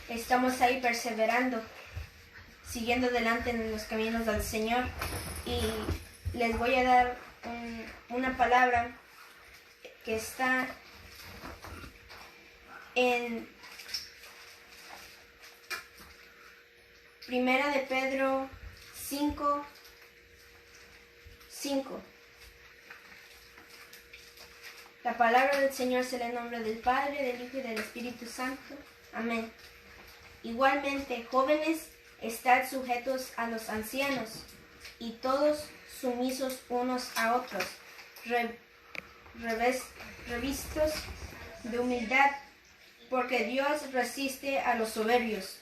estamos ahí perseverando, siguiendo adelante en los caminos del Señor. Y les voy a dar una palabra que está en Primera de Pedro 5:5. La palabra del Señor se lee en nombre del Padre, del Hijo y del Espíritu Santo. Amén. Igualmente, jóvenes, estad sujetos a los ancianos, y todos sumisos unos a otros, revistos de humildad, porque Dios resiste a los soberbios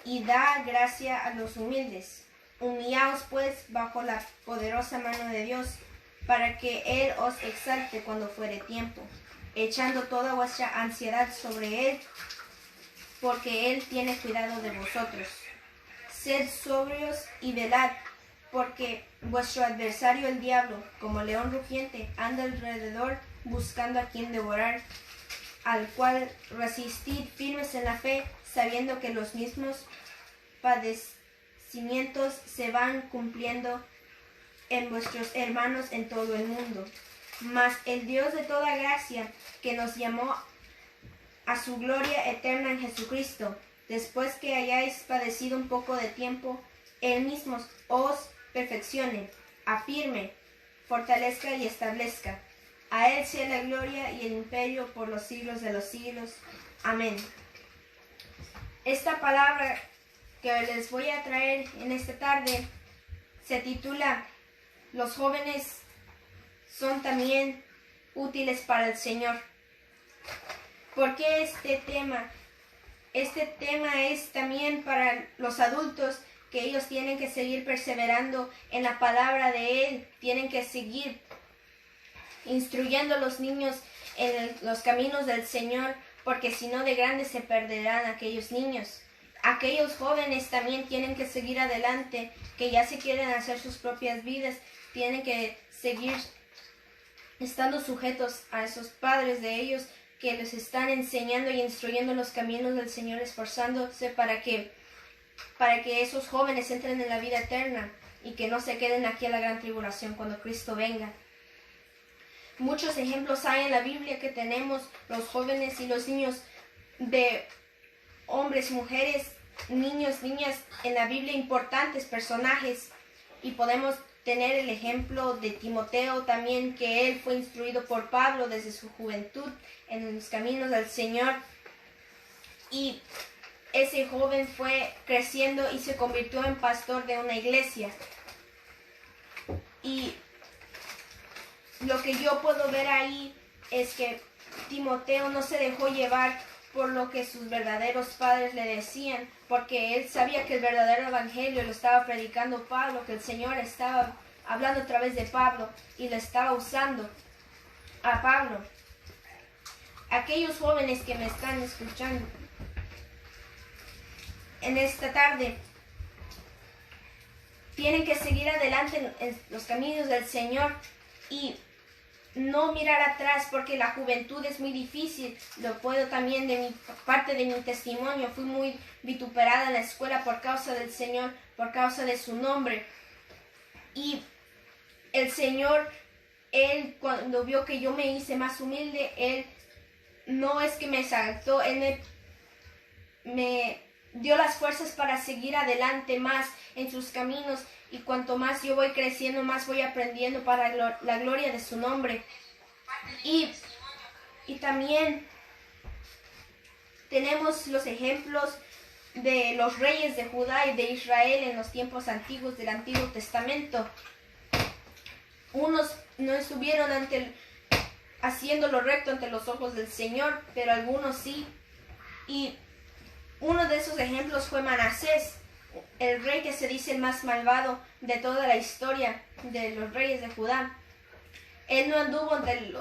y da gracia a los humildes. Humillaos pues bajo la poderosa mano de Dios, para que Él os exalte cuando fuere tiempo, echando toda vuestra ansiedad sobre Él, porque Él tiene cuidado de vosotros. Sed sobrios y velad, porque vuestro adversario el diablo, como león rugiente, anda alrededor buscando a quien devorar, al cual resistid firmes en la fe, sabiendo que los mismos padecimientos se van cumpliendo en vuestros hermanos en todo el mundo. Mas el Dios de toda gracia, que nos llamó a su gloria eterna en Jesucristo, después que hayáis padecido un poco de tiempo, Él mismo os perfeccione, afirme, fortalezca y establezca. A Él sea la gloria y el imperio por los siglos de los siglos. Amén. Esta palabra que les voy a traer en esta tarde se titula: Los jóvenes son también útiles para el Señor. ¿Por qué este tema? Este tema es también para los adultos, que ellos tienen que seguir perseverando en la palabra de Él, tienen que seguir instruyendo a los niños en los caminos del Señor, porque si no, de grandes se perderán aquellos niños. Aquellos jóvenes también tienen que seguir adelante, que ya se quieren hacer sus propias vidas, tienen que seguir estando sujetos a esos padres de ellos que les están enseñando y instruyendo los caminos del Señor, esforzándose para que esos jóvenes entren en la vida eterna y que no se queden aquí a la gran tribulación cuando Cristo venga. Muchos ejemplos hay en la Biblia que tenemos los jóvenes y los niños, de hombres, mujeres, niños, niñas en la Biblia, importantes personajes, y podemos tener el ejemplo de Timoteo también, que él fue instruido por Pablo desde su juventud en los caminos del Señor, y ese joven fue creciendo y se convirtió en pastor de una iglesia. Y lo que yo puedo ver ahí es que Timoteo no se dejó llevar por lo que sus verdaderos padres le decían, porque él sabía que el verdadero evangelio lo estaba predicando Pablo, que el Señor estaba hablando a través de Pablo y le estaba usando a Pablo. Aquellos jóvenes que me están escuchando en esta tarde tienen que seguir adelante en los caminos del Señor y no mirar atrás, porque la juventud es muy difícil. Lo puedo también de mi parte de mi testimonio. Fui muy vituperada en la escuela por causa del Señor, por causa de su nombre. Y el Señor, Él cuando vio que yo me hice más humilde, Él no es que me exaltó, Él me dio las fuerzas para seguir adelante más en sus caminos. Y cuanto más yo voy creciendo, más voy aprendiendo para la gloria de su nombre. Y también tenemos los ejemplos de los reyes de Judá y de Israel en los tiempos antiguos del Antiguo Testamento. Unos no estuvieron haciendo lo recto ante los ojos del Señor, pero algunos sí. Y uno de esos ejemplos fue Manasés, el rey que se dice el más malvado de toda la historia de los reyes de Judá. Él no anduvo ante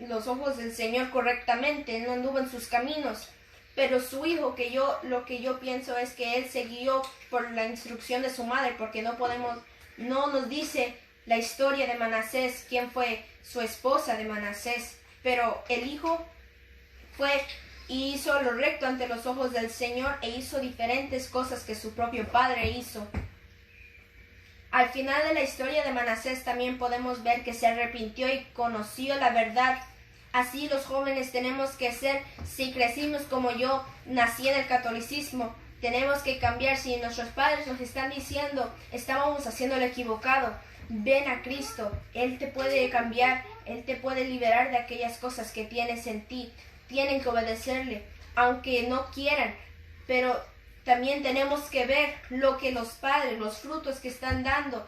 los ojos del Señor correctamente, él no anduvo en sus caminos, pero su hijo, lo que yo pienso es que él se guió por la instrucción de su madre, porque no nos dice la historia de Manasés, quién fue su esposa de Manasés, pero el hijo fue y hizo lo recto ante los ojos del Señor e hizo diferentes cosas que su propio padre hizo. Al final de la historia de Manasés también podemos ver que se arrepintió y conoció la verdad. Así los jóvenes tenemos que ser, si crecimos como yo, nací en el catolicismo, tenemos que cambiar. Si nuestros padres nos están diciendo, estábamos haciendo lo equivocado, ven a Cristo, Él te puede cambiar, Él te puede liberar de aquellas cosas que tienes en ti. Tienen que obedecerle, aunque no quieran, pero también tenemos que ver lo que los padres, los frutos que están dando,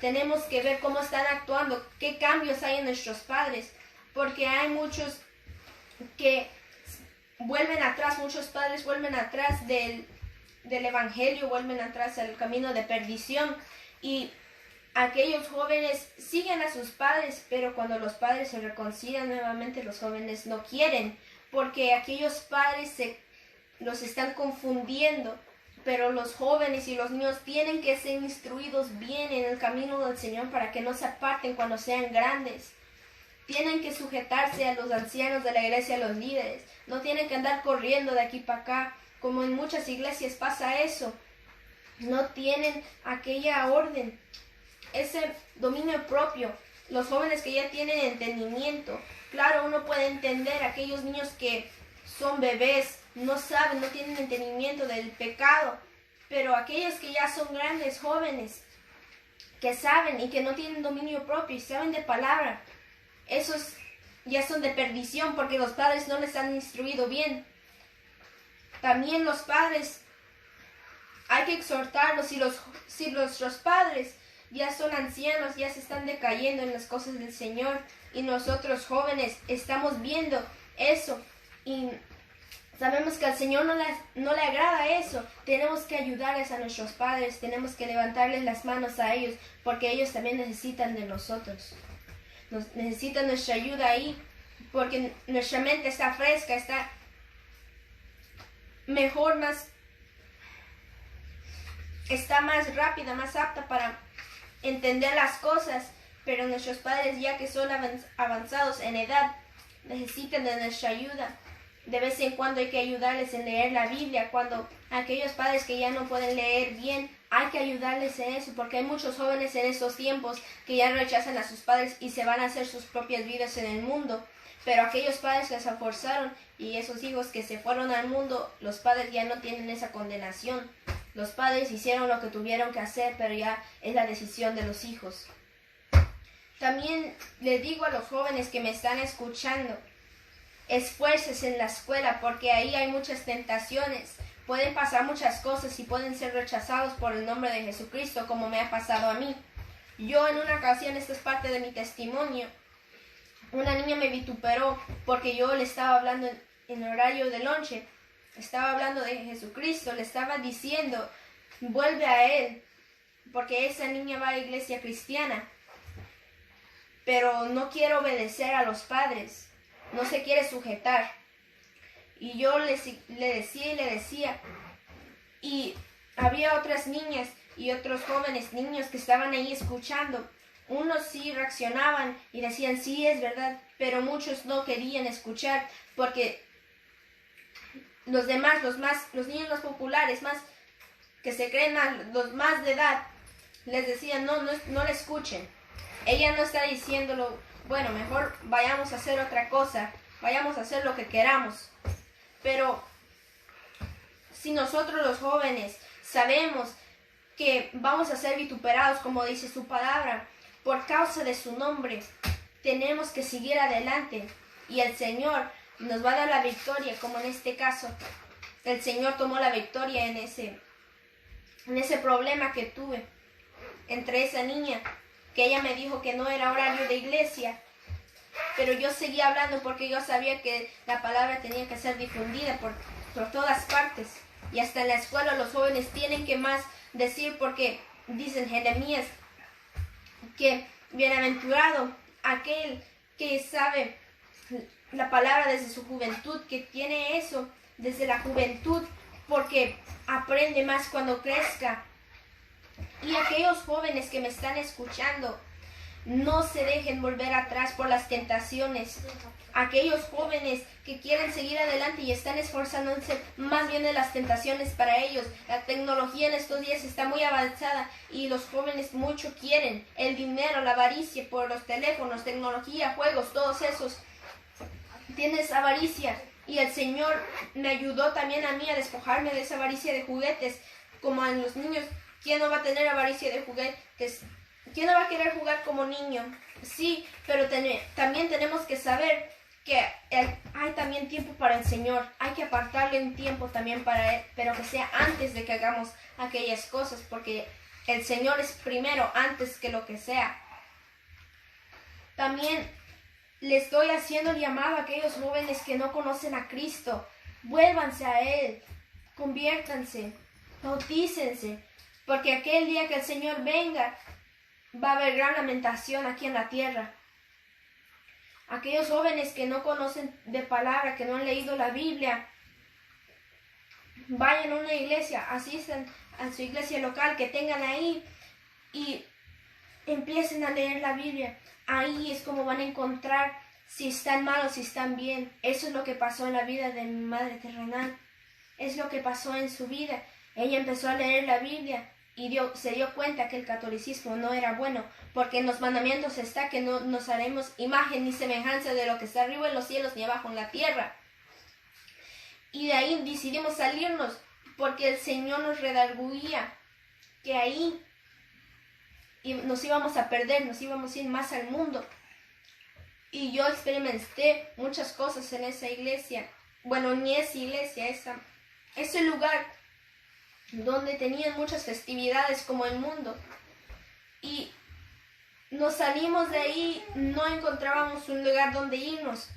tenemos que ver cómo están actuando, qué cambios hay en nuestros padres, porque hay muchos que vuelven atrás, muchos padres vuelven atrás del evangelio, vuelven atrás al camino de perdición, y aquellos jóvenes siguen a sus padres, pero cuando los padres se reconcilian nuevamente, los jóvenes no quieren, porque aquellos padres los están confundiendo. Pero los jóvenes y los niños tienen que ser instruidos bien en el camino del Señor para que no se aparten cuando sean grandes. Tienen que sujetarse a los ancianos de la iglesia, a los líderes. No tienen que andar corriendo de aquí para acá, como en muchas iglesias pasa eso. No tienen aquella orden, ese dominio propio. Los jóvenes que ya tienen entendimiento. Claro, uno puede entender a aquellos niños que son bebés, no saben, no tienen entendimiento del pecado, pero aquellos que ya son grandes, jóvenes, que saben y que no tienen dominio propio y saben de palabra, esos ya son de perdición porque los padres no les han instruido bien. También los padres, hay que exhortarlos. Si nuestros padres ya son ancianos, ya se están decayendo en las cosas del Señor, y nosotros jóvenes estamos viendo eso y sabemos que al Señor no le agrada eso, tenemos que ayudarles a nuestros padres, tenemos que levantarles las manos a ellos, porque ellos también necesitan de nosotros. Necesitan nuestra ayuda ahí, porque nuestra mente está fresca, está mejor, está más rápida, más apta para entender las cosas, pero nuestros padres, ya que son avanzados en edad, necesitan de nuestra ayuda. De vez en cuando hay que ayudarles en leer la Biblia. Cuando aquellos padres que ya no pueden leer bien, hay que ayudarles en eso, porque hay muchos jóvenes en estos tiempos que ya rechazan a sus padres y se van a hacer sus propias vidas en el mundo. Pero aquellos padres que se esforzaron y esos hijos que se fueron al mundo, los padres ya no tienen esa condenación. Los padres hicieron lo que tuvieron que hacer, pero ya es la decisión de los hijos. También les digo a los jóvenes que me están escuchando, esfuércense en la escuela, porque ahí hay muchas tentaciones. Pueden pasar muchas cosas y pueden ser rechazados por el nombre de Jesucristo, como me ha pasado a mí. Yo en una ocasión, esto es parte de mi testimonio, una niña me vituperó porque yo le estaba hablando en horario de lonche. Estaba hablando de Jesucristo, le estaba diciendo, vuelve a Él, porque esa niña va a la iglesia cristiana, pero no quiere obedecer a los padres, no se quiere sujetar. Y yo le decía, y había otras niñas y otros jóvenes, niños que estaban ahí escuchando. Unos sí reaccionaban y decían, sí, es verdad, pero muchos no querían escuchar, porque los demás, los niños más populares, más que se creen los más de edad, les decían, no le escuchen. Ella no está diciéndolo, bueno, mejor vayamos a hacer otra cosa, vayamos a hacer lo que queramos. Pero si nosotros los jóvenes sabemos que vamos a ser vituperados, como dice su palabra, por causa de su nombre, tenemos que seguir adelante y el Señor nos va a dar la victoria, como en este caso el Señor tomó la victoria en ese problema que tuve entre esa niña, que ella me dijo que no era horario de iglesia, pero yo seguía hablando porque yo sabía que la palabra tenía que ser difundida por todas partes, y hasta en la escuela los jóvenes tienen que más decir, porque dicen Jeremías que bienaventurado aquel que sabe la palabra desde su juventud, que tiene eso desde la juventud, porque aprende más cuando crezca. Y aquellos jóvenes que me están escuchando, No se dejen volver atrás por las tentaciones. Aquellos jóvenes que quieren seguir adelante y están esforzándose más bien en las tentaciones para ellos. La tecnología en estos días está muy avanzada y los jóvenes mucho quieren el dinero, la avaricia por los teléfonos, tecnología, juegos, todos esos. Tienes avaricia y el Señor me ayudó también a mí a despojarme de esa avaricia de juguetes, como en los niños. ¿Quién no va a tener avaricia de juguetes? ¿Quién no va a querer jugar como niño? Sí, pero también tenemos que saber que hay también tiempo para el Señor. Hay que apartarle un tiempo también para Él, pero que sea antes de que hagamos aquellas cosas, porque el Señor es primero antes que lo que sea. También le estoy haciendo el llamado a aquellos jóvenes que no conocen a Cristo. Vuélvanse a Él, conviértanse, bautícense, porque aquel día que el Señor venga, va a haber gran lamentación aquí en la tierra. Aquellos jóvenes que no conocen de palabra, que no han leído la Biblia, vayan a una iglesia, asistan a su iglesia local que tengan ahí y empiecen a leer la Biblia. Ahí es como van a encontrar si están mal o si están bien. Eso es lo que pasó en la vida de mi madre terrenal. Es lo que pasó en su vida. Ella empezó a leer la Biblia y se dio cuenta que el catolicismo no era bueno, porque en los mandamientos está que no nos haremos imagen ni semejanza de lo que está arriba en los cielos ni abajo en la tierra. Y de ahí decidimos salirnos, porque el Señor nos redarguía que ahí nos íbamos a perder, nos íbamos a ir más al mundo. Y yo experimenté muchas cosas en esa iglesia. Bueno, ni esa iglesia, ese lugar donde tenían muchas festividades como el mundo. Y nos salimos de ahí, no encontrábamos un lugar donde irnos.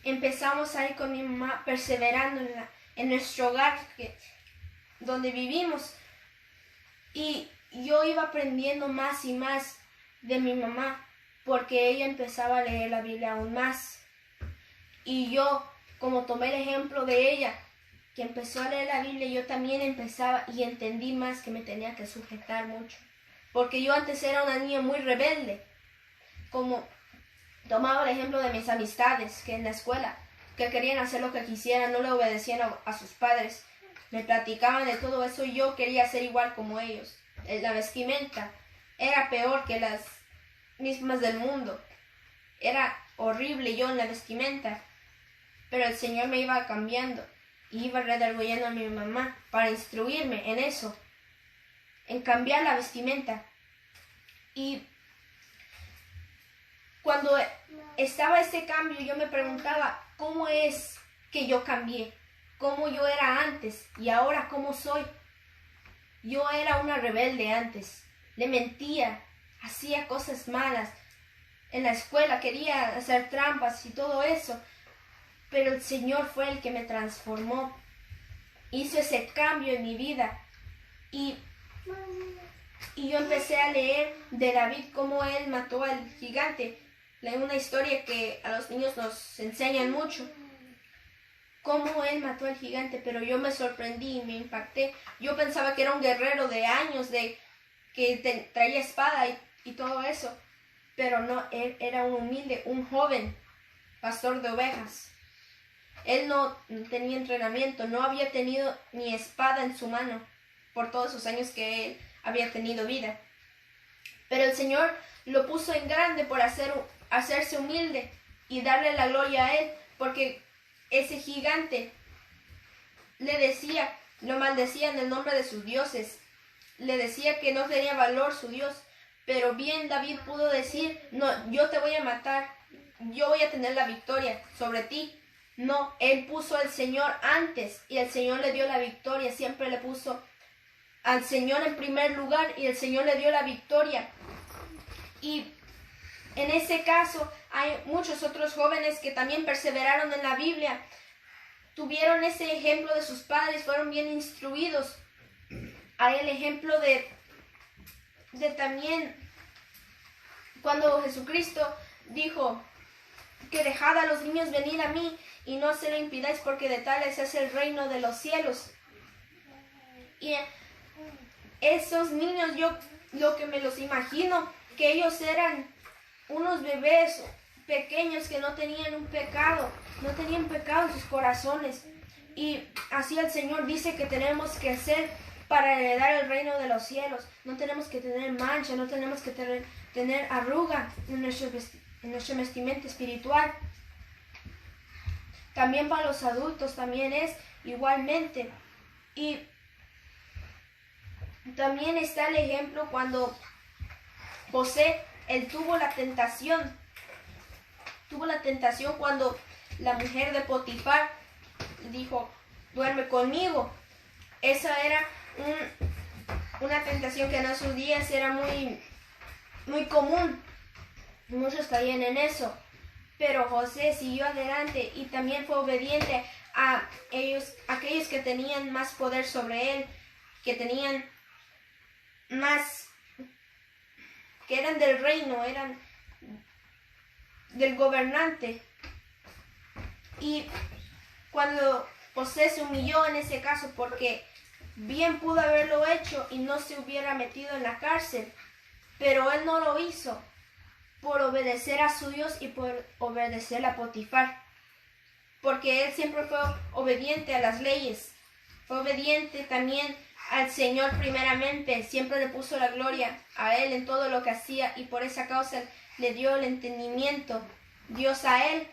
Empezamos a ir con mi mamá perseverando en nuestro hogar donde vivimos. Y yo iba aprendiendo más y más de mi mamá, porque ella empezaba a leer la Biblia aún más. Y yo, como tomé el ejemplo de ella, que empezó a leer la Biblia, yo también empezaba y entendí más que me tenía que sujetar mucho. Porque yo antes era una niña muy rebelde, como tomaba el ejemplo de mis amistades, que en la escuela, que querían hacer lo que quisieran, no le obedecían a sus padres, me platicaban de todo eso y yo quería ser igual como ellos. La vestimenta era peor que las mismas del mundo, era horrible yo en la vestimenta, pero el Señor me iba cambiando y iba redarguyendo a mi mamá para instruirme en eso, en cambiar la vestimenta. Y cuando estaba ese cambio, yo me preguntaba, ¿cómo es que yo cambié? ¿Cómo yo era antes y ahora cómo soy? Yo era una rebelde antes, le mentía, hacía cosas malas, en la escuela quería hacer trampas y todo eso, pero el Señor fue el que me transformó, hizo ese cambio en mi vida y yo empecé a leer de David cómo él mató al gigante. Leí una historia que a los niños nos enseñan mucho, cómo él mató al gigante, pero yo me sorprendí y me impacté. Yo pensaba que era un guerrero de años, que traía espada y todo eso, pero no, él era un humilde, un joven pastor de ovejas. Él no tenía entrenamiento, no había tenido ni espada en su mano por todos esos años que él había tenido vida. Pero el Señor lo puso en grande por hacerse humilde y darle la gloria a él, porque ese gigante lo maldecía en el nombre de sus dioses, le decía que no tenía valor su Dios, pero bien David pudo decir, no, yo te voy a matar, yo voy a tener la victoria sobre ti. No, él puso al Señor antes y el Señor le dio la victoria, siempre le puso al Señor en primer lugar y el Señor le dio la victoria. Y en ese caso hay muchos otros jóvenes que también perseveraron en la Biblia, tuvieron ese ejemplo de sus padres, fueron bien instruidos. Hay el ejemplo de también cuando Jesucristo dijo que dejad a los niños venir a mí y no se lo impidáis, porque de tales es el reino de los cielos. Y esos niños, yo lo que me los imagino que ellos eran unos bebés pequeños que no tenían un pecado, no tenían pecado en sus corazones. Y así el Señor dice que tenemos que hacer para heredar el reino de los cielos. No tenemos que tener mancha, no tenemos que tener arruga en nuestra vestimenta espiritual. También para los adultos también es igualmente. Y también está el ejemplo cuando José, él tuvo la tentación cuando la mujer de Potifar dijo, duerme conmigo. Esa era una tentación que en esos días era muy, muy común. Muchos caían en eso. Pero José siguió adelante y también fue obediente a aquellos que tenían más poder sobre él, que tenían más, que eran del reino, eran del gobernante. Y cuando José se humilló en ese caso, porque bien pudo haberlo hecho y no se hubiera metido en la cárcel, pero él no lo hizo por obedecer a su Dios y por obedecer a Potifar, porque él siempre fue obediente a las leyes, fue obediente también al Señor primeramente, siempre le puso la gloria a él en todo lo que hacía, y por esa causa le dio el entendimiento Dios a él,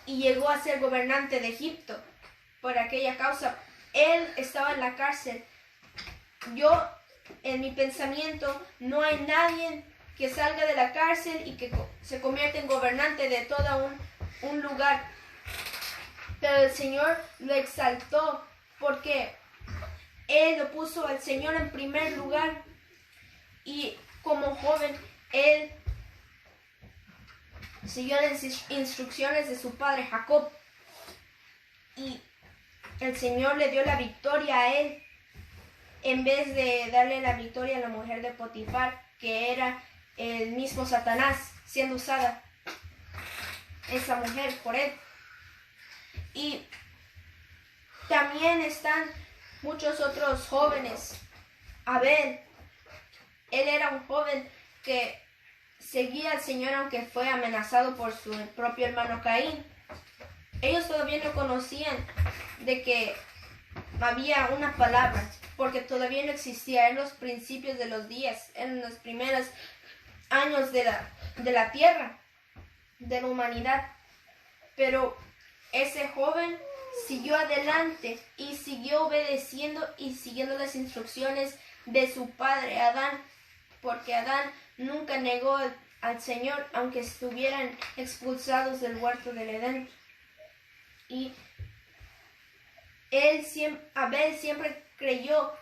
y llegó a ser gobernante de Egipto. Por aquella causa él estaba en la cárcel. Yo, en mi pensamiento, no hay nadie que salga de la cárcel y que se convierta en gobernante de todo un lugar. Pero el Señor lo exaltó porque él lo puso al Señor en primer lugar. Y como joven, él siguió las instrucciones de su padre Jacob. Y el Señor le dio la victoria a él, en vez de darle la victoria a la mujer de Potifar, que era el mismo Satanás siendo usada esa mujer por él. Y también están muchos otros jóvenes. Abel, él era un joven que seguía al Señor aunque fue amenazado por su propio hermano Caín. Ellos todavía no conocían de que había una palabra, porque todavía no existía en los principios de los días, en los primeros años de la tierra, de la humanidad. Pero ese joven siguió adelante y siguió obedeciendo y siguiendo las instrucciones de su padre Adán, porque Adán nunca negó al Señor aunque estuvieran expulsados del huerto del Edén. Y Abel siempre creyó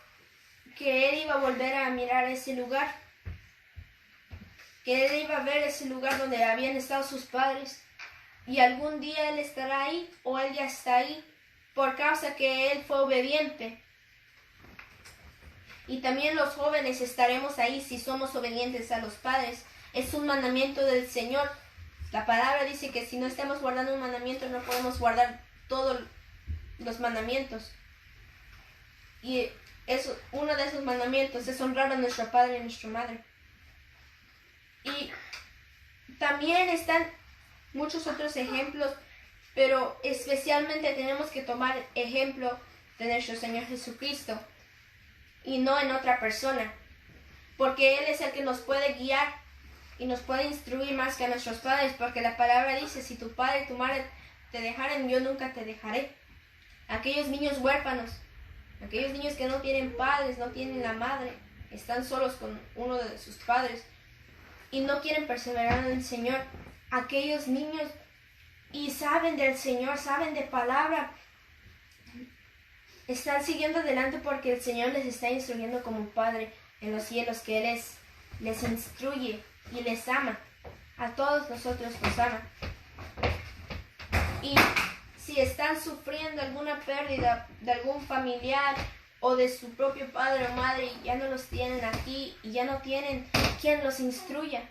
que él iba a volver a mirar ese lugar, que él iba a ver ese lugar donde habían estado sus padres, y algún día él estará ahí, o él ya está ahí, por causa que él fue obediente. Y también los jóvenes estaremos ahí si somos obedientes a los padres. Es un mandamiento del Señor. La palabra dice que si no estamos guardando un mandamiento, no podemos guardar todos los mandamientos. Y uno de esos mandamientos es honrar a nuestro padre y a nuestra madre. Y también están muchos otros ejemplos, pero especialmente tenemos que tomar ejemplo de nuestro Señor Jesucristo y no en otra persona, porque Él es el que nos puede guiar y nos puede instruir más que a nuestros padres, porque la palabra dice, si tu padre y tu madre te dejaren, yo nunca te dejaré. Aquellos niños huérfanos, aquellos niños que no tienen padres, no tienen la madre, están solos con uno de sus padres y no quieren perseverar en el Señor. Aquellos niños y saben del Señor, saben de palabra, están siguiendo adelante porque el Señor les está instruyendo como un Padre en los cielos, que Él les instruye y les ama. A todos nosotros nos ama. Y si están sufriendo alguna pérdida de algún familiar o de su propio padre o madre y ya no los tienen aquí y ya no tienen quien los instruya,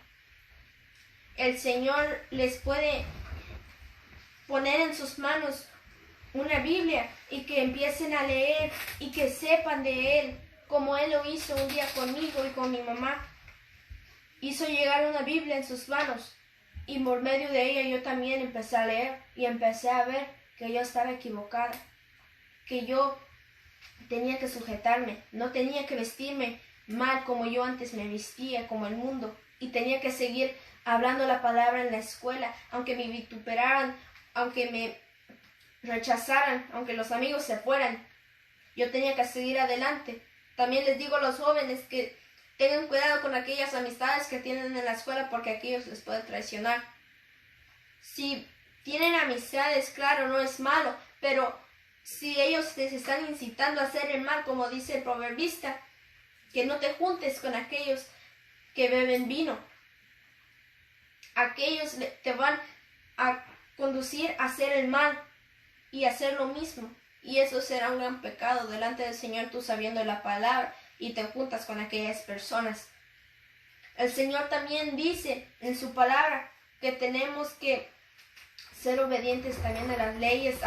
el Señor les puede poner en sus manos una Biblia y que empiecen a leer y que sepan de Él, como Él lo hizo un día conmigo y con mi mamá. hizo llegar una Biblia en sus manos y por medio de ella yo también empecé a leer y empecé a ver que yo estaba equivocada, que yo tenía que sujetarme, no tenía que vestirme mal como yo antes me vestía, como el mundo, y tenía que seguir hablando la palabra en la escuela, aunque me vituperaran, aunque me rechazaran, aunque los amigos se fueran, yo tenía que seguir adelante. También les digo a los jóvenes que tengan cuidado con aquellas amistades que tienen en la escuela porque aquellos les pueden traicionar. Si tienen amistades, claro, no es malo, pero si ellos les están incitando a hacer el mal, como dice el proverbista, que no te juntes con aquellos que beben vino. Aquellos te van a conducir a hacer el mal y hacer lo mismo. Y eso será un gran pecado delante del Señor, tú sabiendo la palabra y te juntas con aquellas personas. El Señor también dice en su palabra que tenemos que ser obedientes también a las leyes,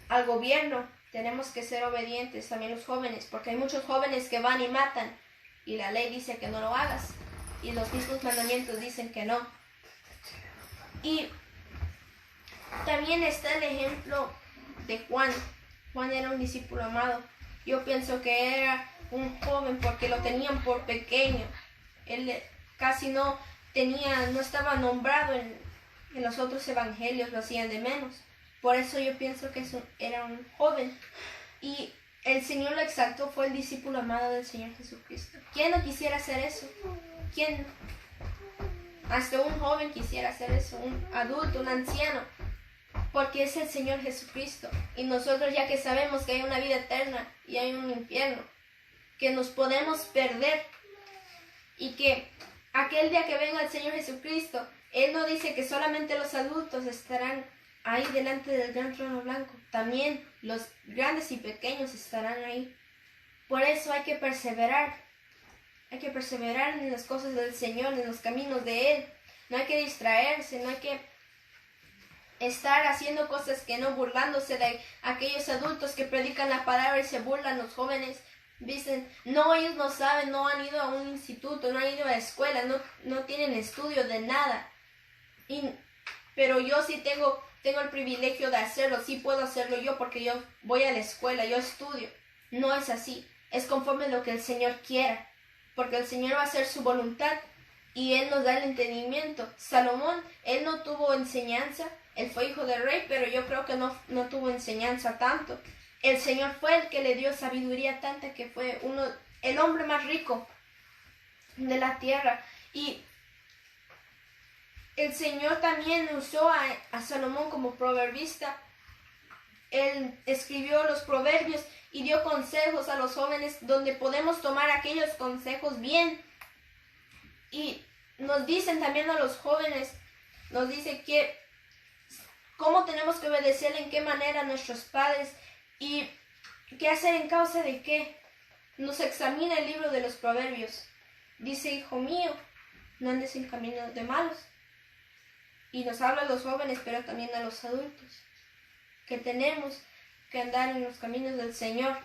al gobierno. Tenemos que ser obedientes también los jóvenes, porque hay muchos jóvenes que van y matan y la ley dice que no lo hagas y los mismos mandamientos dicen que no. Y también está el ejemplo de Juan. Juan era un discípulo amado. Yo pienso que era un joven porque lo tenían por pequeño. Él casi no estaba nombrado en los otros evangelios, lo hacían de menos. Por eso yo pienso que era un joven. Y el Señor lo exaltó, fue el discípulo amado del Señor Jesucristo. ¿Quién no quisiera hacer eso? ¿Quién? Hasta un joven quisiera hacer eso, un adulto, un anciano. Porque es el Señor Jesucristo. Y nosotros, ya que sabemos que hay una vida eterna y hay un infierno, que nos podemos perder, y que aquel día que venga el Señor Jesucristo, Él no dice que solamente los adultos estarán ahí delante del gran trono blanco. También los grandes y pequeños estarán ahí. Por eso hay que perseverar. Hay que perseverar en las cosas del Señor, en los caminos de Él. No hay que distraerse, no hay que estar haciendo cosas que no, burlándose de aquellos adultos que predican la palabra y se burlan los jóvenes. Dicen, no, ellos no saben, no han ido a un instituto, no han ido a la escuela, no tienen estudio de nada. Pero yo sí tengo el privilegio de hacerlo, sí puedo hacerlo yo porque yo voy a la escuela, yo estudio. No es así, es conforme a lo que el Señor quiera, porque el Señor va a hacer su voluntad y Él nos da el entendimiento. Salomón, él no tuvo enseñanza, él fue hijo del rey, pero yo creo que no tuvo enseñanza tanto. El Señor fue el que le dio sabiduría tanta que fue el hombre más rico de la tierra. Y el Señor también usó a Salomón como proverbista. Él escribió los proverbios y dio consejos a los jóvenes donde podemos tomar aquellos consejos bien. Y nos dicen también a los jóvenes, nos dice que cómo tenemos que obedecer, en qué manera a nuestros padres y qué hacer en causa de qué. Nos examina el libro de los proverbios. Dice, hijo mío, no andes en caminos de malos. Y nos habla a los jóvenes, pero también a los adultos, que tenemos que andar en los caminos del Señor,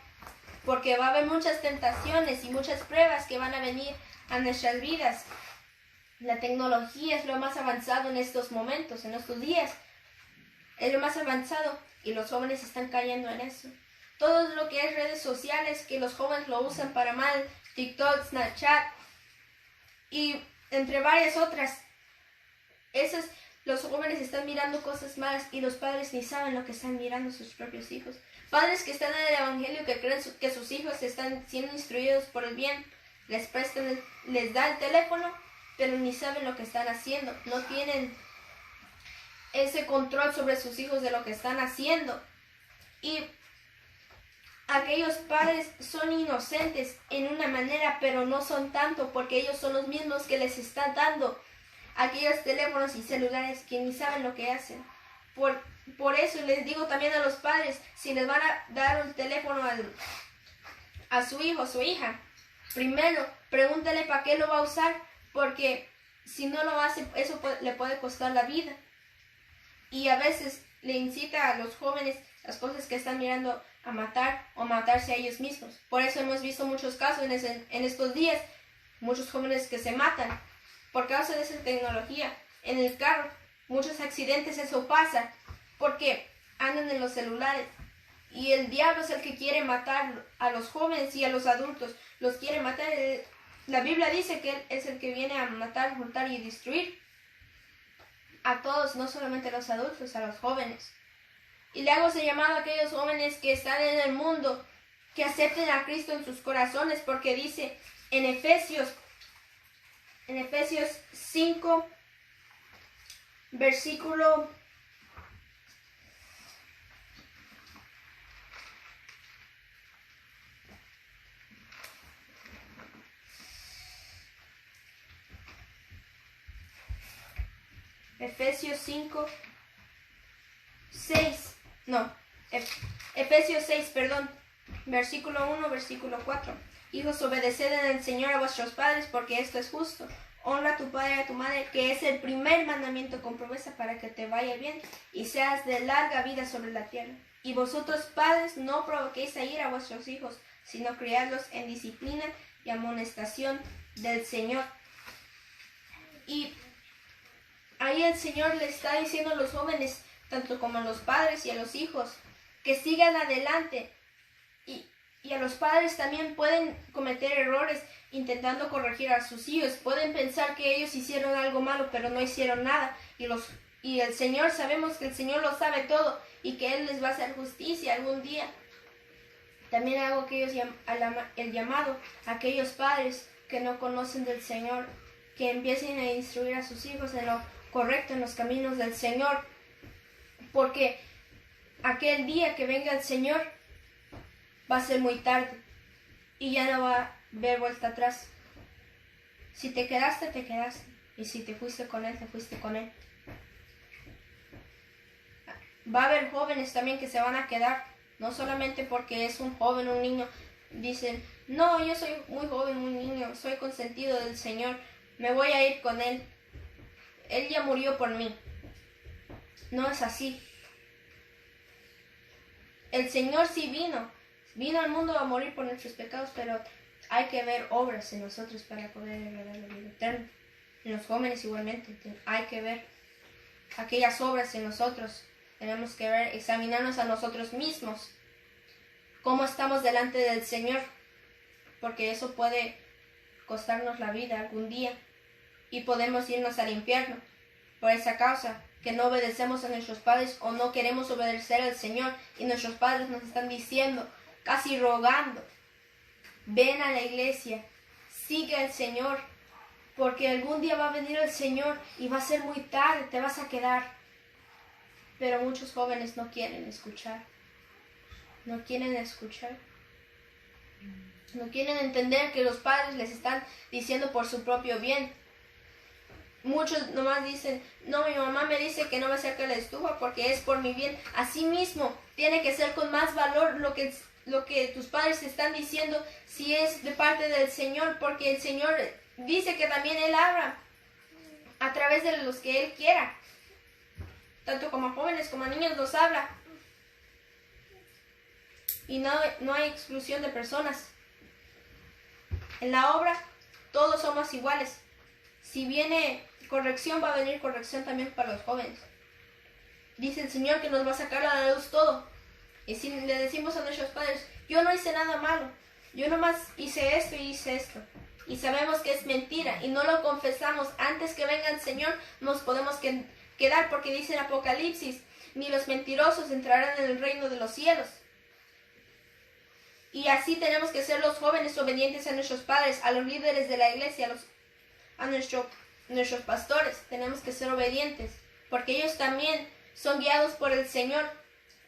porque va a haber muchas tentaciones y muchas pruebas que van a venir a nuestras vidas. La tecnología es lo más avanzado en estos momentos, en estos días. Es lo más avanzado y los jóvenes están cayendo en eso. Todo lo que es redes sociales, que los jóvenes lo usan para mal, TikTok, Snapchat y entre varias otras. Los jóvenes están mirando cosas malas y los padres ni saben lo que están mirando sus propios hijos. Padres que están en el evangelio, que creen que sus hijos están siendo instruidos por el bien, les da el teléfono, pero ni saben lo que están haciendo. No tienen ese control sobre sus hijos de lo que están haciendo. Y aquellos padres son inocentes en una manera, pero no son tanto, porque ellos son los mismos que les están dando aquellos teléfonos y celulares que ni saben lo que hacen. Por eso les digo también a los padres, si les van a dar un teléfono a su hijo o su hija, primero pregúntale para qué lo va a usar, porque si no lo hace, eso le puede costar la vida. Y a veces le incita a los jóvenes las cosas que están mirando a matar o matarse a ellos mismos. Por eso hemos visto muchos casos en estos días, muchos jóvenes que se matan. por causa de esa tecnología en el carro. Muchos accidentes eso pasa porque andan en los celulares. Y el diablo es el que quiere matar a los jóvenes y a los adultos. Los quiere matar. La Biblia dice que Él es el que viene a matar, hurtar y destruir. A todos, no solamente a los adultos, a los jóvenes. Y le hago ese llamado a aquellos jóvenes que están en el mundo, que acepten a Cristo en sus corazones, porque dice en Efesios 5, versículo 6, versículo 1, versículo 4. Hijos, obedeced en el Señor a vuestros padres, porque esto es justo. Honra a tu padre y a tu madre, que es el primer mandamiento con promesa para que te vaya bien y seas de larga vida sobre la tierra. Y vosotros, padres, no provoquéis a ira a vuestros hijos, sino criadlos en disciplina y amonestación del Señor. Y ahí el Señor le está diciendo a los jóvenes, tanto como a los padres y a los hijos, que sigan adelante. Y a los padres también pueden cometer errores intentando corregir a sus hijos. Pueden pensar que ellos hicieron algo malo, pero no hicieron nada. Y el Señor, sabemos que el Señor lo sabe todo y que Él les va a hacer justicia algún día. También hago el llamado a aquellos padres que no conocen del Señor, que empiecen a instruir a sus hijos en lo correcto, en los caminos del Señor. Porque aquel día que venga el Señor va a ser muy tarde y ya no va a haber vuelta atrás. Si te quedaste, te quedaste. Y si te fuiste con Él, te fuiste con Él. Va a haber jóvenes también que se van a quedar, no solamente porque es un joven, un niño. Dicen, no, yo soy muy joven, muy niño, soy consentido del Señor, me voy a ir con Él. Él ya murió por mí. No es así. El Señor sí vino al mundo a morir por nuestros pecados, pero hay que ver obras en nosotros para poder heredar la vida eterna. En los jóvenes igualmente, hay que ver aquellas obras en nosotros. Tenemos que ver, examinarnos a nosotros mismos, cómo estamos delante del Señor, porque eso puede costarnos la vida algún día y podemos irnos al infierno por esa causa, que no obedecemos a nuestros padres o no queremos obedecer al Señor y nuestros padres nos están diciendo, casi rogando, ven a la iglesia, sigue al Señor, porque algún día va a venir el Señor y va a ser muy tarde, te vas a quedar. Pero muchos jóvenes no quieren escuchar, no quieren entender que los padres les están diciendo por su propio bien. Muchos nomás dicen, no, mi mamá me dice que no me acerque a la estufa porque es por mi bien. Así mismo, tiene que ser con más valor lo que tus padres te están diciendo si es de parte del Señor, porque el Señor dice que también Él habla a través de los que Él quiera. Tanto como a jóvenes como a niños los habla. Y no hay exclusión de personas. En la obra todos somos iguales. Si viene corrección, va a venir corrección también para los jóvenes. Dice el Señor que nos va a sacar a la luz todo. Y si le decimos a nuestros padres, yo no hice nada malo, yo nomás hice esto y hice esto, y sabemos que es mentira y no lo confesamos antes que venga el Señor, nos podemos quedar, porque dice en Apocalipsis, ni los mentirosos entrarán en el reino de los cielos. Y así tenemos que ser los jóvenes obedientes a nuestros padres, a los líderes de la iglesia, a nuestros pastores. Tenemos que ser obedientes, porque ellos también son guiados por el Señor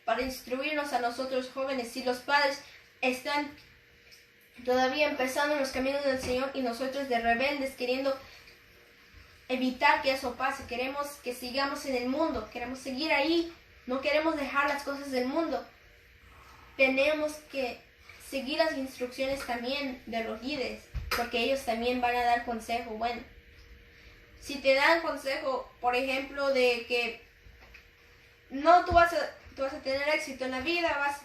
para instruirnos a nosotros jóvenes. Si los padres están todavía empezando en los caminos del Señor y nosotros de rebeldes queriendo evitar que eso pase, queremos que sigamos en el mundo, queremos seguir ahí, no queremos dejar las cosas del mundo, tenemos que seguir las instrucciones también de los líderes, porque ellos también van a dar consejo bueno. Si te dan consejo, por ejemplo, de que no, tú vas a tener éxito en la vida, vas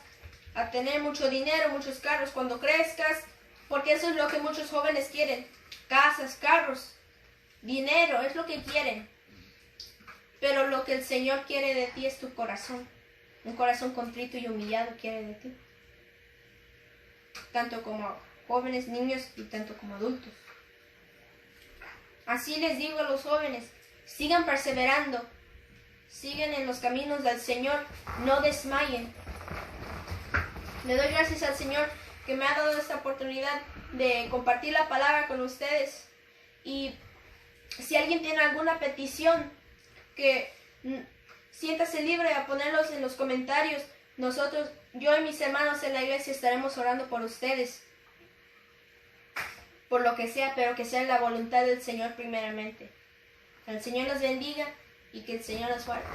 a tener mucho dinero, muchos carros cuando crezcas, porque eso es lo que muchos jóvenes quieren, casas, carros. dinero, es lo que quieren. Pero lo que el Señor quiere de ti es tu corazón. Un corazón contrito y humillado quiere de ti. Tanto como jóvenes, niños y tanto como adultos. Así les digo a los jóvenes, sigan perseverando, sigan en los caminos del Señor, no desmayen. Le doy gracias al Señor que me ha dado esta oportunidad de compartir la palabra con ustedes. Y si alguien tiene alguna petición, que siéntase libre a ponerlos en los comentarios. Nosotros, yo y mis hermanos en la iglesia estaremos orando por ustedes. Por lo que sea, pero que sea la voluntad del Señor primeramente. Que el Señor los bendiga y que el Señor los guarde.